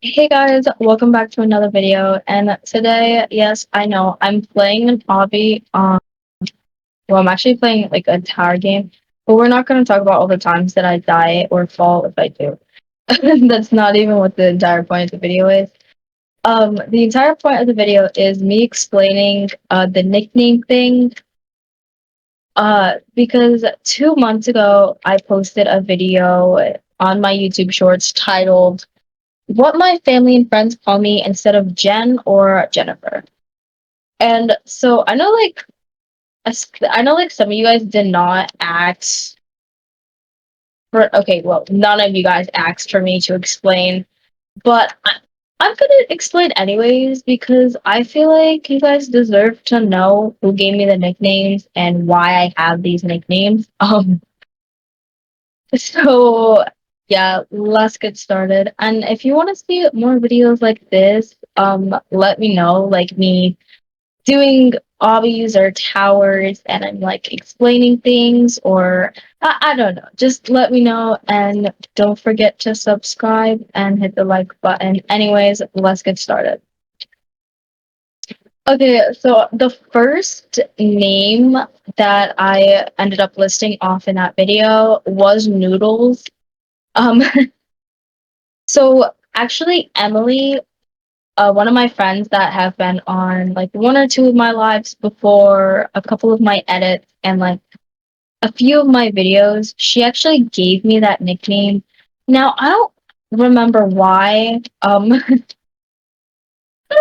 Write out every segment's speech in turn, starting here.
Hey guys, welcome back to another video. And today, yes, I know I'm playing an hobby. Well, I'm actually playing like a tower game, but we're not going to talk about all the times that I die or fall if I do. That's not even what the entire point of the video is. The entire point of the video is me explaining the nickname thing. Because 2 months ago I posted a video on my YouTube Shorts titled what my family and friends call me instead of Jen or Jennifer. And so I know like some of you guys did not ask for okay, well, none of you guys asked for me to explain, but I'm gonna explain anyways because I feel like you guys deserve to know who gave me the nicknames and why I have these nicknames. So yeah, let's get started. And if you want to see more videos like this, let me know, like me doing obbies or towers and I'm like explaining things or I don't know. Just let me know and don't forget to subscribe and hit the like button. Anyways, let's get started. Okay, so the first name that I ended up listing off in that video was Noodles. Um, So actually, Emily, one of my friends that have been on like one or two of my lives before, a couple of my edits, and like a few of my videos, she actually gave me that nickname. Now I don't remember why. I don't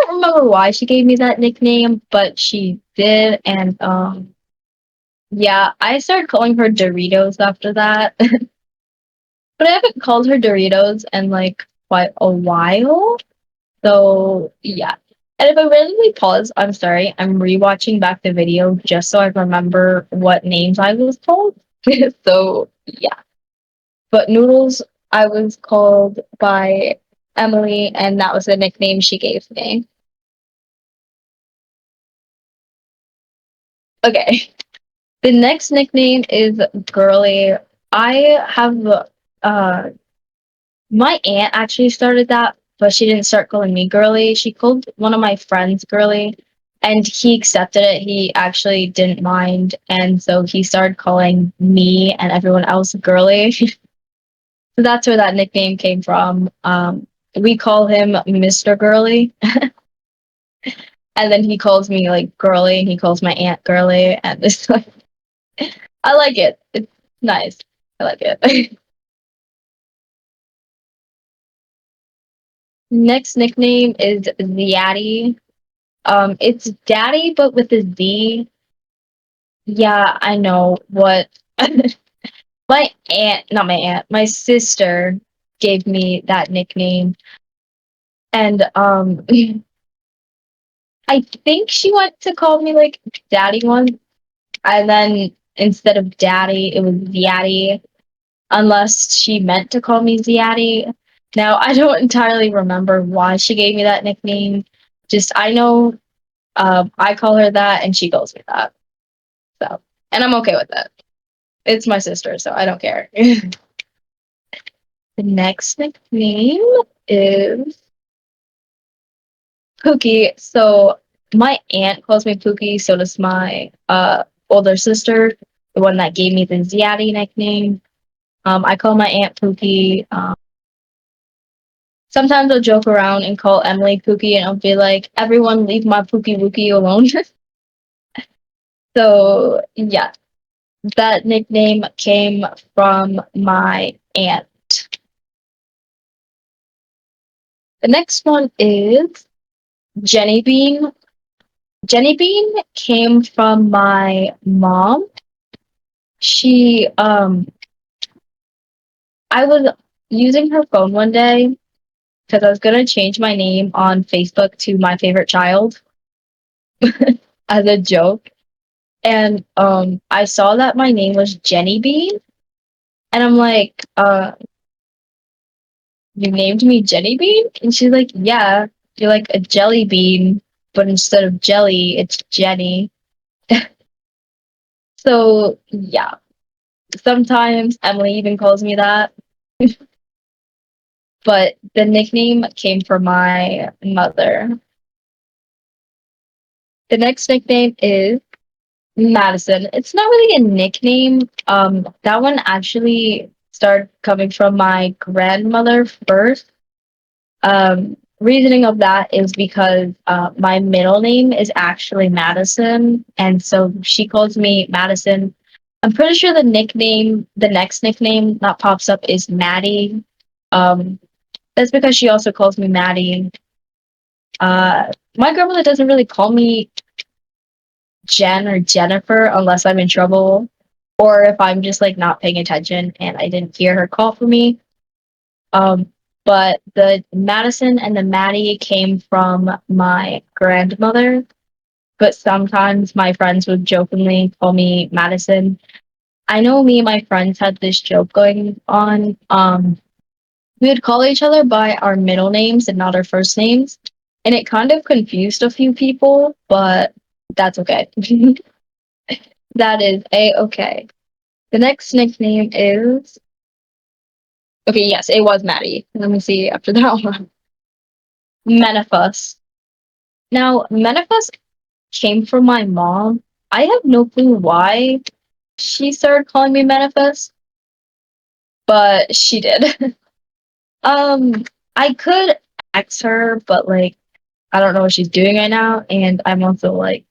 remember why she gave me that nickname, but she did, and yeah, I started calling her Doritos after that. But I haven't called her Doritos in like quite a while. So yeah. And if I randomly pause, I'm sorry. I'm rewatching back the video just so I remember what names I was told. So yeah. But Noodles, I was called by Emily, and that was the nickname she gave me. Okay. The next nickname is Girly. I have my aunt actually started that, but she didn't start calling me girly. She called one of my friends girly, and he accepted it. He actually didn't mind, and so he started calling me and everyone else girly. So that's where that nickname came from. We call him Mr. Girly, and then he calls me like girly, and he calls my aunt girly, and it's like I like it. It's nice. I like it. Next nickname is Ziaddy. It's daddy, but with a Z. Yeah, I know what my aunt, not my aunt, my sister gave me that nickname. And I think she went to call me like daddy once. And then instead of daddy, it was Ziaddy, unless she meant to call me Ziaddy. Now, I don't entirely remember why she gave me that nickname. Just I know I call her that and she calls me that. So, and I'm okay with it. It's my sister, so I don't care. The next nickname is Pookie. So my aunt calls me Pookie, so does my older sister, the one that gave me the Ziaddy nickname. I call my aunt Pookie. Sometimes I'll joke around and call Emily Pookie, and I'll be like, "Everyone, leave my Pookie Wookie alone." So yeah, that nickname came from my aunt. The next one is Jenny Bean. Jenny Bean came from my mom. She I was using her phone one day because I was gonna change my name on Facebook to my favorite child as a joke. And I saw that my name was Jenny Bean and I'm like, you named me Jenny Bean? And she's like, yeah, you're like a jelly bean, but instead of jelly, it's Jenny. So yeah. Sometimes Emily even calls me that. but the nickname came from my mother. The next nickname is Madison. It's not really a nickname. That one actually started coming from my grandmother first. Reasoning of that is because my middle name is actually Madison, and so she calls me Madison. I'm pretty sure the next nickname that pops up is Maddie. Um, that's because she also calls me Maddie. My grandmother doesn't really call me Jen or Jennifer unless I'm in trouble or if I'm just like not paying attention and I didn't hear her call for me. Um, but the Madison and the Maddie came from my grandmother, but sometimes my friends would jokingly call me Madison. I know me and my friends had this joke going on. We would call each other by our middle names and not our first names, and it kind of confused a few people, but that's okay. That is a-okay. The next nickname is okay, yes, it was Maddie. Let me see after that one. Menifus. Now, Menifus came from my mom. I have no clue why she started calling me Menifus, but she did. um, I could ask her, but like I don't know what she's doing right now, and I'm also like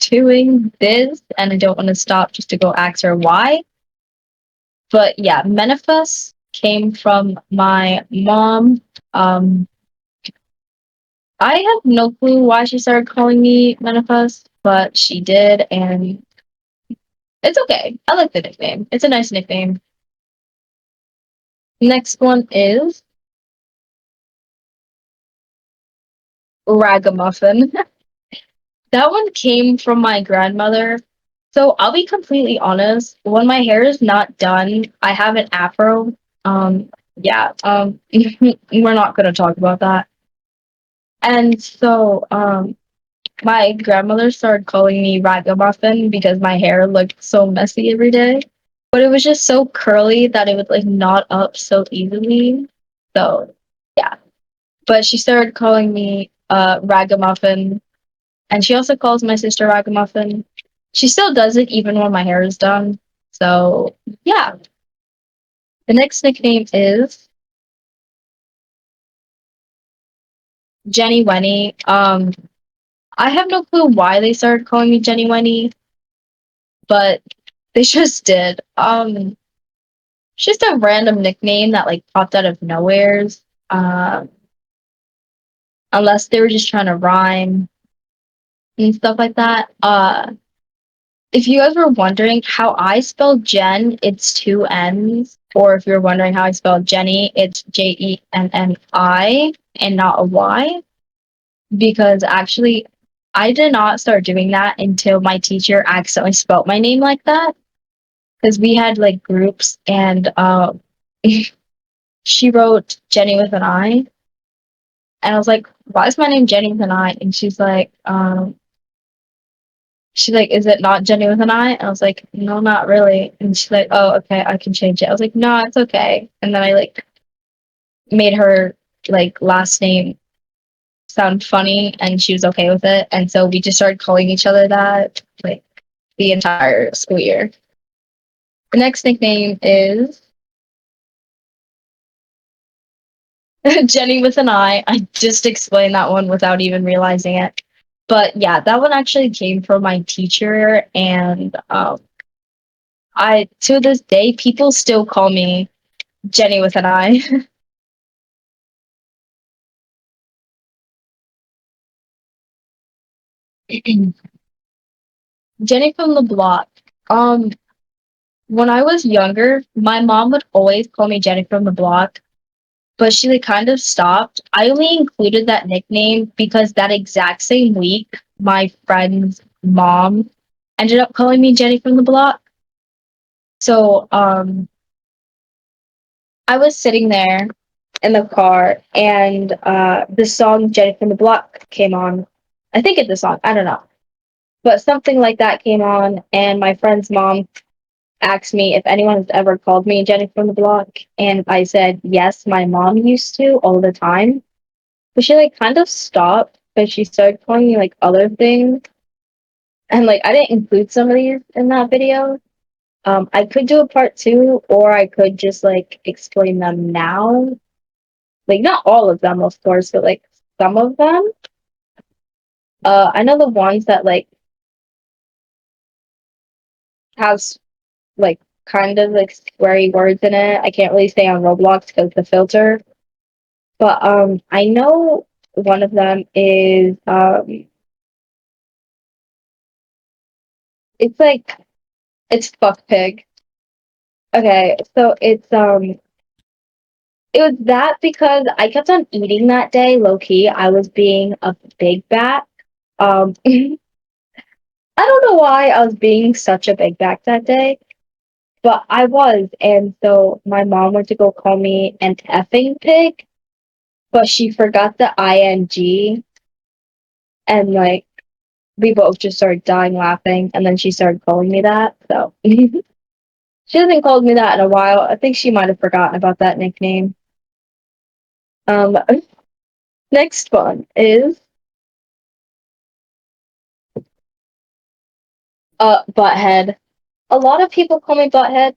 doing this, and I don't want to stop just to go ask her why. But yeah, Menifus came from my mom. Um, I have no clue why she started calling me Menifus, but she did, and it's okay. I like the nickname. It's a nice nickname. Next one is Ragamuffin. That one came from my grandmother. So I'll be completely honest. When my hair is not done, I have an afro. Yeah. We're not gonna talk about that. And so, my grandmother started calling me Ragamuffin because my hair looked so messy every day. But it was just so curly that it would like knot up so easily. So yeah. But she started calling me Ragamuffin, and she also calls my sister Ragamuffin. She still does it even when my hair is done. So yeah. The next nickname is Jenny Wenny. I have no clue why they started calling me Jenny Wenny, but they just did. It's just a random nickname that like popped out of nowheres. Unless they were just trying to rhyme and stuff like that. If you guys were wondering how I spell Jen, it's two N's. Or if you're wondering how I spell Jenny, it's Jenni and not a Y. Because actually, I did not start doing that until my teacher accidentally spelled my name like that. Because we had like groups and she wrote Jenny with an I. And I was like, why is my name Jenny with an I? And she's like, is it not Jenny with an I? And I was like, no, not really. And she's like, oh, okay, I can change it. I was like, no, it's okay. And then I like made her like last name sound funny and she was okay with it. And so we just started calling each other that like the entire school year. The next nickname is Jenny with an I. I just explained that one without even realizing it. But yeah, that one actually came from my teacher, and I to this day people still call me Jenny with an I. Jenny from the block. Um, when I was younger, my mom would always call me Jenny from the block, but she like kind of stopped. I only included that nickname because that exact same week, my friend's mom ended up calling me Jenny from the block. So I was sitting there in the car and the song Jenny from the Block came on. I think it's the song, I don't know. But something like that came on and my friend's mom asked me if anyone has ever called me Jenny from the block, and I said yes, my mom used to all the time. But she like kind of stopped because she started calling me like other things, and like I didn't include some of these in that video. I could do a part two, or I could just like explain them now. Like not all of them, of course, but like some of them. I know the ones that like have like kind of like sweary words in it. I can't really say on Roblox because the filter. But I know one of them is it's like it's fuck pig. Okay, so it was that because I kept on eating that day, low key. I was being a big bat. I don't know why I was being such a big bat that day, but I was, and so my mom went to go call me an effing pig, but she forgot the ing, and like we both just started dying laughing, and then she started calling me that. So she hasn't called me that in a while. I think she might have forgotten about that nickname. Um, next one is butthead. A lot of people call me butthead.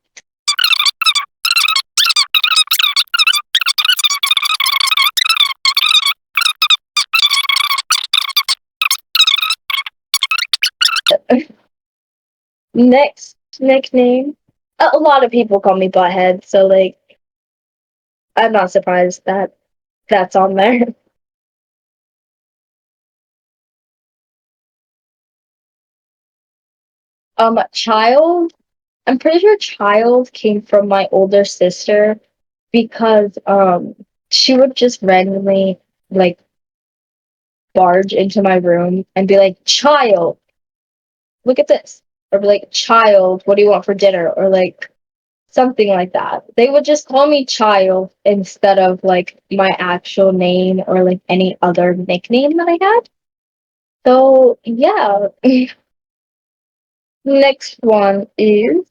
Next nickname. A lot of people call me butthead, so like I'm not surprised that that's on there. Child. I'm pretty sure child came from my older sister because she would just randomly like barge into my room and be like, "Child, look at this," or be like, "Child, what do you want for dinner?" or like something like that. They would just call me child instead of like my actual name or like any other nickname that I had. So yeah. Next one is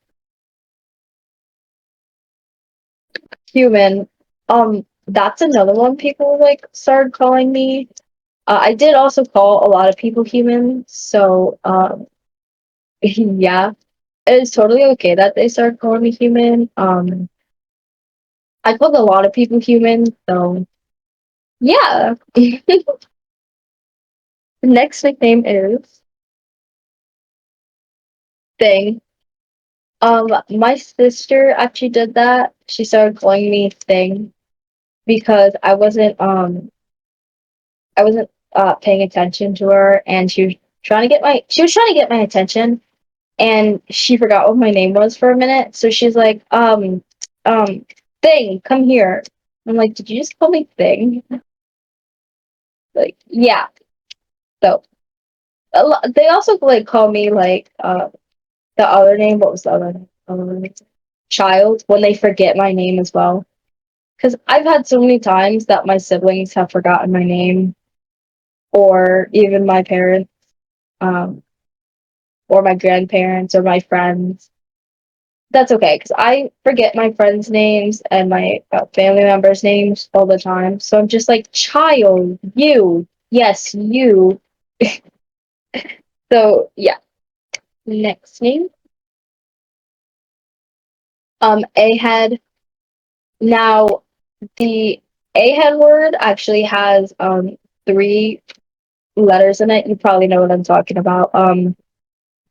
human. That's another one people like started calling me. I did also call a lot of people human, so yeah, it's totally okay that they started calling me human. I called a lot of people human, so yeah. The next nickname is thing. My sister actually did that. She started calling me thing because I wasn't paying attention to her, and she was trying to get my attention, and she forgot what my name was for a minute. So she's like, um, thing, come here. I'm like, did you just call me thing? Like, yeah. So they also like call me like the other name. What was the other name? Child, when they forget my name as well. Because I've had so many times that my siblings have forgotten my name, or even my parents, um, or my grandparents, or my friends. That's okay, because I forget my friends' names and my family members' names all the time. So I'm just like, child, you, yes, you. So yeah, next name, A head. Now the A head word actually has three letters in it. You probably know what I'm talking about.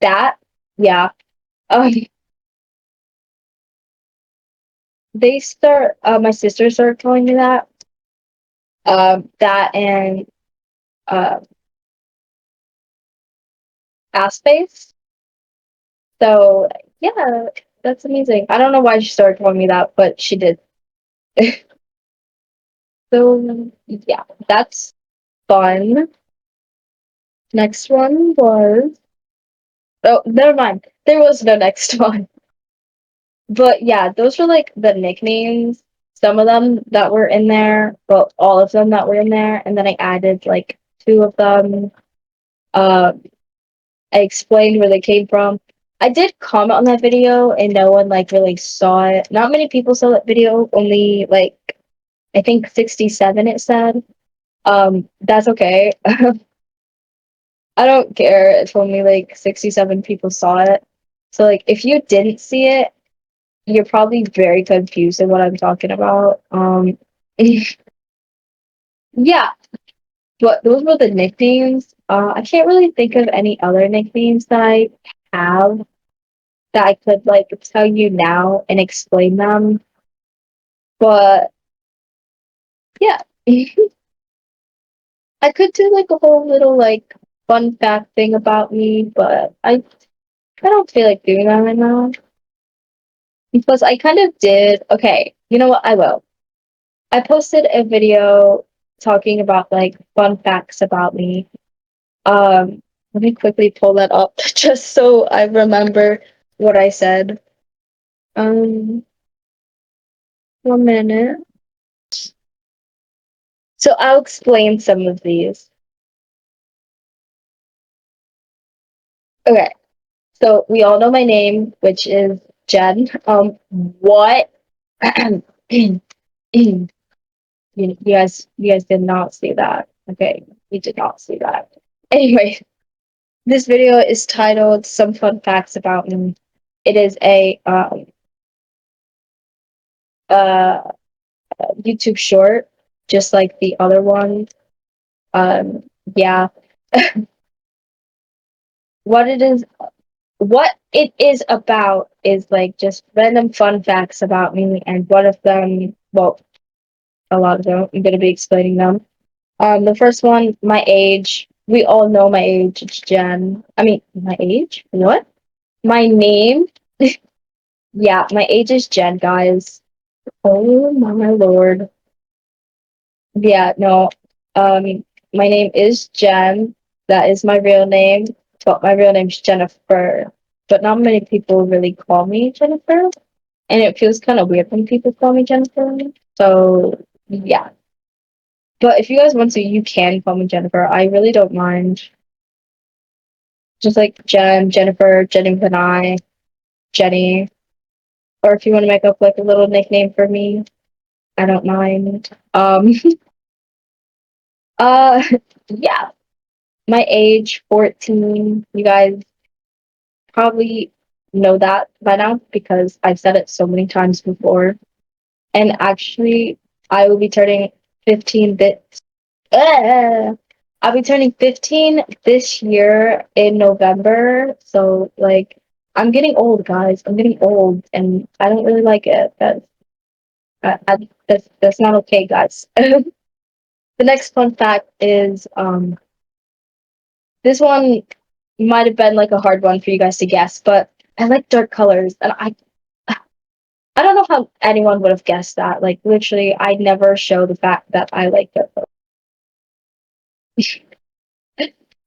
That, yeah. Um, my sister started calling me that. That and uh, ass face. So yeah, that's amazing. I don't know why she started calling me that, but she did. So yeah, that's fun. Next one was oh, never mind. There was no next one. But yeah, those were like the nicknames. Some of them that were in there, well, all of them that were in there, and then I added like two of them. Uh, I explained where they came from. I did comment on that video and no one like really saw it. Not many people saw that video, only like I think 67 it said. That's okay. I don't care if only like 67 people saw it. So like if you didn't see it, you're probably very confused in what I'm talking about. Yeah, but those were the nicknames. I can't really think of any other nicknames that I have that I could like tell you now and explain them. But yeah, I could do like a whole little like fun fact thing about me, but I don't feel like doing that right now. Because I kind of did. Okay, you know what? I will. I posted a video talking about like fun facts about me. Let me quickly pull that up just so I remember what I said. Um, 1 minute. So I'll explain some of these. Okay, so we all know my name, which is Jen. What? You guys did not see that. Okay, you did not see that. Anyway, this video is titled "Some Fun Facts About Me." It is a uh YouTube short, just like the other one. Um, yeah. What it is, what it is about is like just random fun facts about me, and one of them, well, a lot of them. I'm gonna be explaining them. The first one, my age. We all know my age. It's Jen. I mean, my age? What? My name? Yeah, my age is Jen, guys. Oh my lord. Yeah, no. Um, my name is Jen. That is my real name. But my real name's Jennifer. But not many people really call me Jennifer. And it feels kind of weird when people call me Jennifer. So, yeah. But if you guys want to, you can call me Jennifer. I really don't mind. Just like Jen, Jennifer, Jenny Panay, Jenny. Or if you want to make up like a little nickname for me, I don't mind. Uh, yeah. My age, 14. You guys probably know that by now because I've said it so many times before. And actually, I will be turning 15 bits. I'll be turning 15 this year in November. So, like, I'm getting old, guys. I'm getting old, and I don't really like it. That's not okay, guys. The next fun fact is this one might have been like a hard one for you guys to guess, but I like dark colors, and I don't know how anyone would have guessed that. Like literally, I never show the fact that I like dark colors.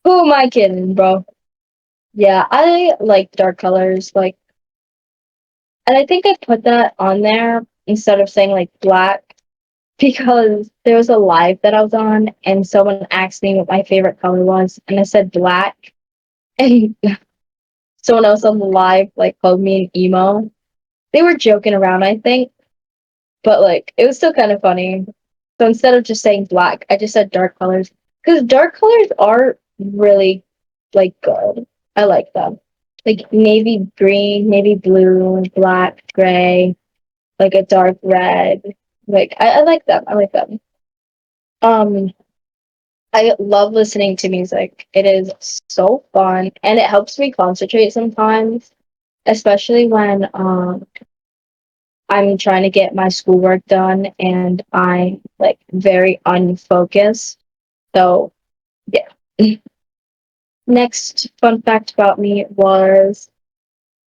Who am I kidding, bro? Yeah, I like dark colors. Like, and I think I put that on there instead of saying like black because there was a live that I was on, and someone asked me what my favorite color was, and I said black, and someone else on the live like called me an emo. They were joking around, I think, but like it was still kind of funny. So instead of just saying black, I just said dark colors because dark colors are really like good. I like them. Like navy green, navy blue, black, gray, like a dark red. Like I like them. I like them. Um, I love listening to music. It is so fun and it helps me concentrate sometimes, especially when I'm trying to get my schoolwork done and I'm like very unfocused. So, yeah. Next fun fact about me was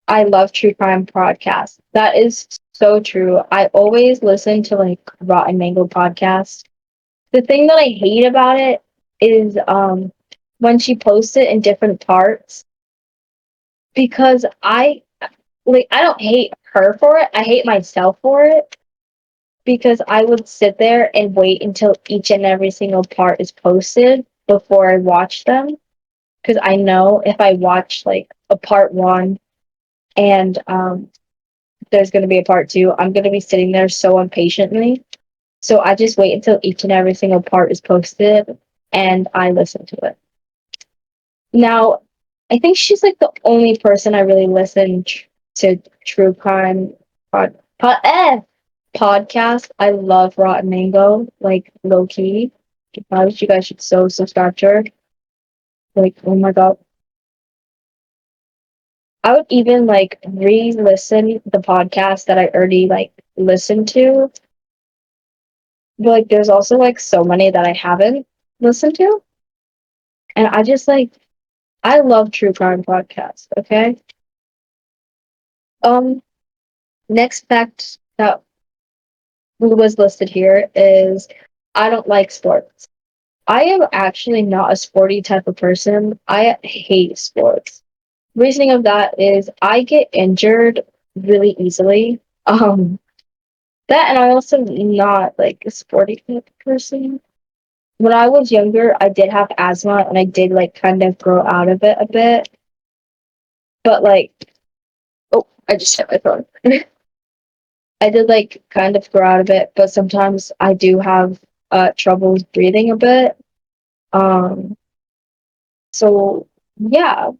I love true crime podcasts. That is so true. I always listen to like Rotten Mango podcast. The thing that I hate about it is when she posts it in different parts because I don't hate her for it. I hate myself for it because I would sit there and wait until each and every single part is posted before I watch them. Because I know if I watch like a part one and there's going to be a part two. I'm going to be sitting there so impatiently. So I just wait until each and every single part is posted and I listen to it. Now, I think she's like the only person I really listen to true crime podcast. I love Rotten Mango, like low key. I wish you guys should so subscribe to her. Like, oh my god. I would even like re-listen the podcast that I already like listened to. But like there's also like so many that I haven't listened to. And I just like I love true crime podcasts, okay? Um Next fact that was listed here is I don't like sports. I am actually not a sporty type of person. I hate sports. Reasoning of that is I get injured really easily. That and I also not like a sporty type of person. When I was younger, I did have asthma and I did like kind of grow out of it a bit. But like, oh, I just hit my phone. I did like kind of grow out of it, but sometimes I do have troubles breathing a bit. Um, so yeah.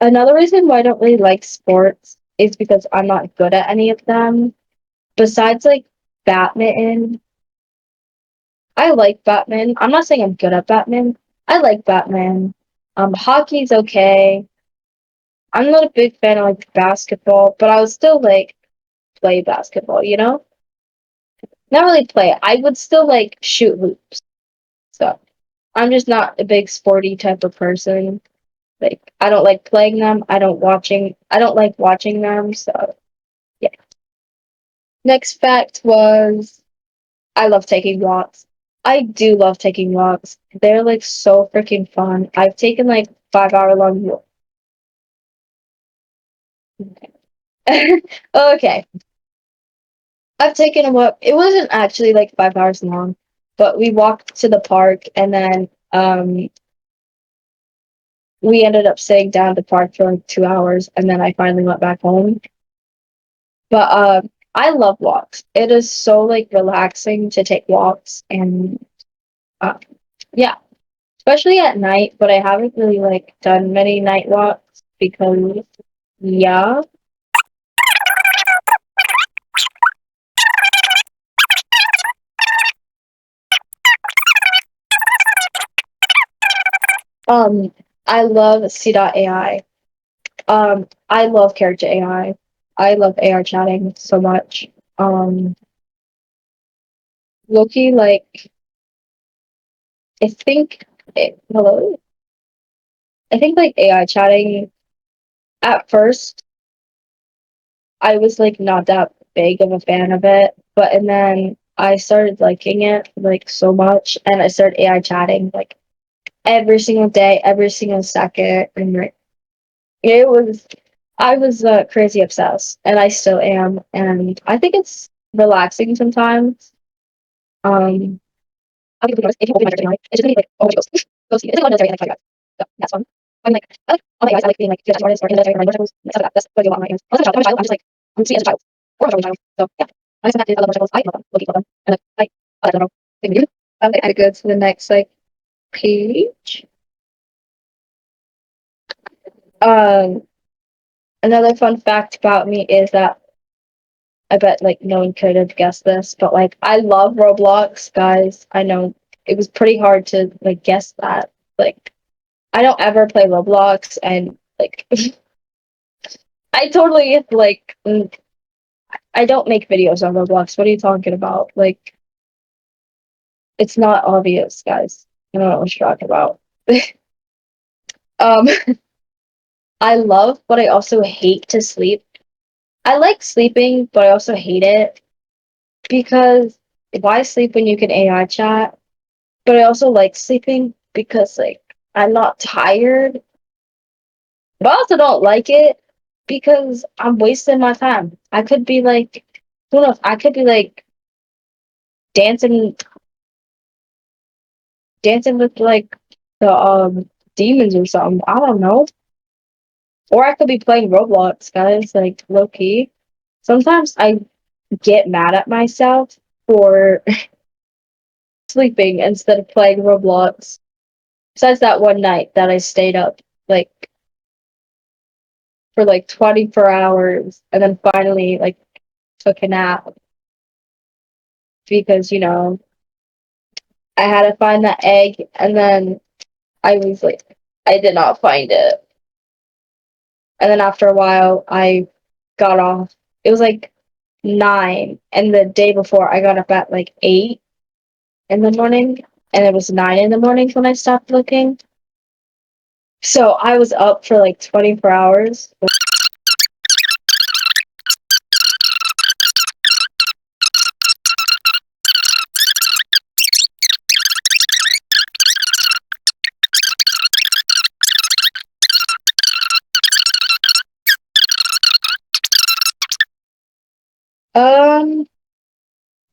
Another reason why I don't really like sports is because I'm not good at any of them. Besides like badminton, I like badminton. I'm not saying I'm good at badminton. I like badminton. Hockey's okay. I'm not a big fan of like basketball, but I would still like play basketball, you know? Not really play. I would still like shoot hoops. So I'm just not a big sporty type of person. Like I don't like playing them. I don't like watching them, so yeah. Next fact was I love taking walks. I do love taking walks. They're like so freaking fun. I've taken like 5 hour long walks. Okay. I've taken a walk. It wasn't actually like 5 hours long, but we walked to the park and then we ended up sitting down at the park for like 2 hours and then I finally went back home. But I love walks. It is so like relaxing to take walks and uh, yeah, especially at night, but I haven't really like done many night walks because yeah. Um I love C.AI. I love character AI. I love AR chatting so much. Um, Loki, like, I think, hello? I think, like, AI chatting, at first, I was, like, not that big of a fan of it, but, and then I started liking it, like, so much, and I started AI chatting, like, every single day, every single second, and, like, it was, I was, crazy obsessed, and I still am, and I think it's relaxing sometimes. Um, I'll be honest, if you open my journal, it's just gonna be like, oh my goes. Goes, it's like a lot of military and like so that's fun. I'm like, I like all my guys, I like being like artist or in the military or motorcycles, like stuff like that. That's what I do a lot on my hands. As a child, I'm just like I'm sweet as a child. Or a child. So yeah. I just that I love motorcycles, I love them, low key love them. And like I don't know. Thank you. Okay, I go to the next like page. Um Another fun fact about me is that I bet like no one could have guessed this, but like I love Roblox, guys. I know it was pretty hard to like guess that. Like I don't ever play Roblox and like I totally like I don't make videos on Roblox. What are you talking about? Like it's not obvious, guys. I don't know what you're talking about. um I love but I also hate to sleep. I like sleeping, but I also hate it because why sleep when you can AI chat? But I also like sleeping because like I'm not tired. But I also don't like it because I'm wasting my time. I could be like who knows, I could be like dancing dancing with like the demons or something. I don't know. Or I could be playing Roblox, guys, like low key. Sometimes I get mad at myself for sleeping instead of playing Roblox. Besides that one night that I stayed up like for like 24 hours and then finally like took a nap because, I had to find that egg and then I was like, I did not find it. And then after a while, I got off. It was like 9, and the day before, I got up at like 8 in the morning, and it was 9 in the morning when I stopped looking. So I was up for like 24 hours. Um,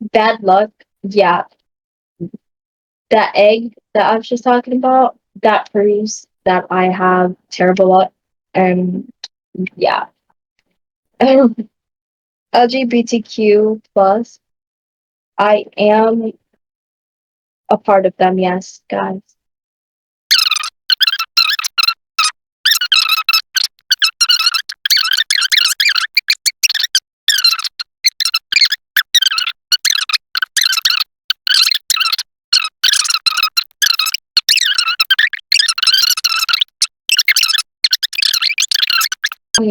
Bad luck. Yeah, that egg that I was just talking about, that proves that I have terrible luck. And yeah. LGBTQ plus. I am a part of them, yes, guys.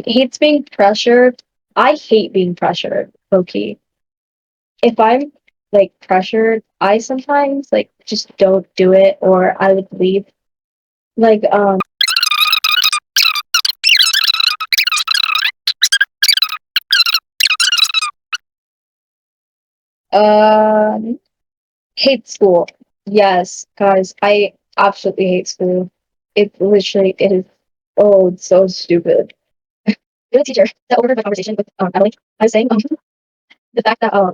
Hates being pressured. I hate being pressured, low-key. If I'm like pressured, I sometimes like just don't do it or I would leave. Like um hate school. Yes, guys, I absolutely hate school. It literally is, oh, it's so stupid. You're the teacher that overheard my conversation with Emily. I was saying the fact that I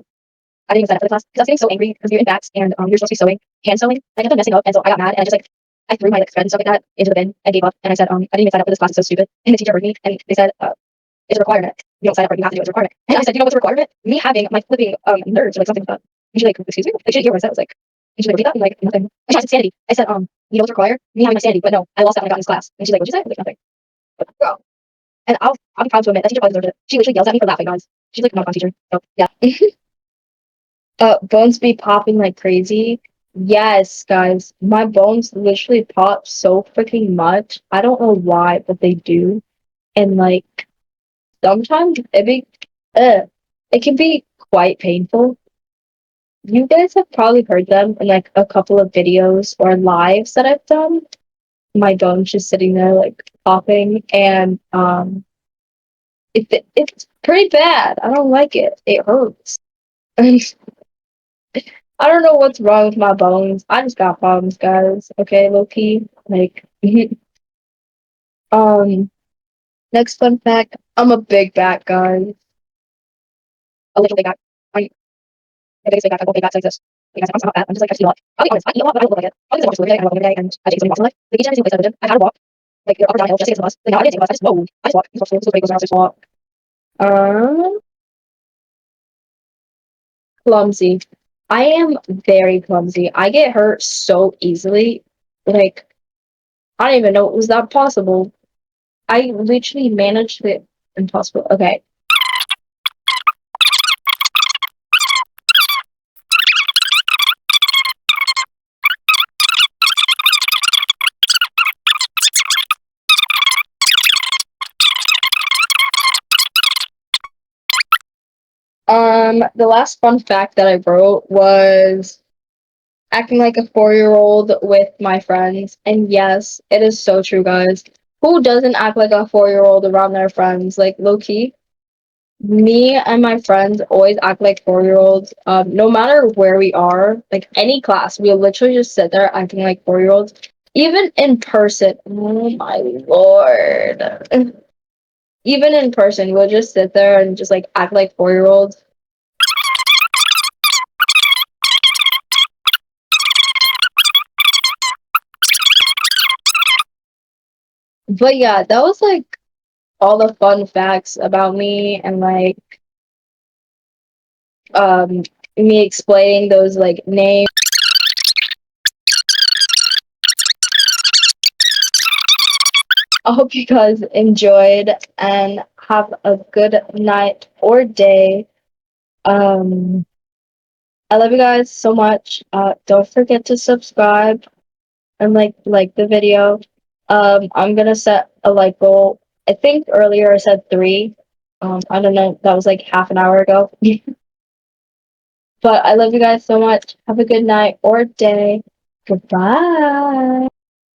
didn't even sign up for the class because I was getting so angry because we were in backs and you're supposed to be sewing, hand sewing. I kept on messing up, and so I got mad and I just like I threw my like thread and stuff like that into the bin and gave up. And I said, I didn't even sign up for this class. It's so stupid. And the teacher heard me and they said, it's a requirement. You don't sign up for it. You have to do it. It's a requirement. And I said, you know what's a requirement? Me having my flipping nerves or like something like that. And she's like, excuse me? Like she didn't hear what I said. I was like, and she's like, read that? I'm like, nothing. And she said sanity. I said, you know what's required? Me having my sanity. But no, I lost that when I got in this class. And she's like, what'd you say? I was like, nothing. But, bro. And I'll be proud to admit that teacher probably deserved it. She literally yells at me for laughing, guys. She's like not a fun teacher. So yeah. Bones be popping like crazy. Yes, guys, my bones literally pop so freaking much. I don't know why, but they do. And like sometimes it can be quite painful. You guys have probably heard them in like a couple of videos or lives that I've done. My bones just sitting there like popping, and it's pretty bad. I don't like it. It hurts. I don't know what's wrong with my bones. I just got problems, guys. Okay, low key. Like, um, next fun fact: I'm a big back guy. A little big back. I'm the biggest big back. I go big backs like this. Like I said, I'm not fat. I'm just like I just eat a lot. I'll be honest. I eat a lot, but I don't look like it. I'll just walk every day. I walk every day, and I take so many walks in life. Like each and every single place I lived in, I had to walk like up or down hill just to get to the bus. Like now I didn't take a bus. I just whoa. I just walk. Just walk slow. Just go just walk. Um, Clumsy. I am very clumsy. I get hurt so easily. Like I don't even know it was that possible. I literally managed it impossible. Okay. The last fun fact that I wrote was acting like a 4-year-old with my friends. And yes, it is so true, guys. Who doesn't act like a 4-year-old around their friends? Like low key, me and my friends always act like 4-year-olds. No matter where we are, like any class, we'll literally just sit there acting like 4-year-olds. Even in person. Oh my lord. Even in person, we'll just sit there and just like act like 4-year-olds. But yeah, that was like all the fun facts about me and like um me explaining those like names. I hope you guys enjoyed and have a good night or day. Um, I love you guys so much. Don't forget to subscribe and like the video. I'm gonna set a like goal. I think earlier I said 3. I don't know. That was like half an hour ago. But I love you guys so much. Have a good night or day. Goodbye.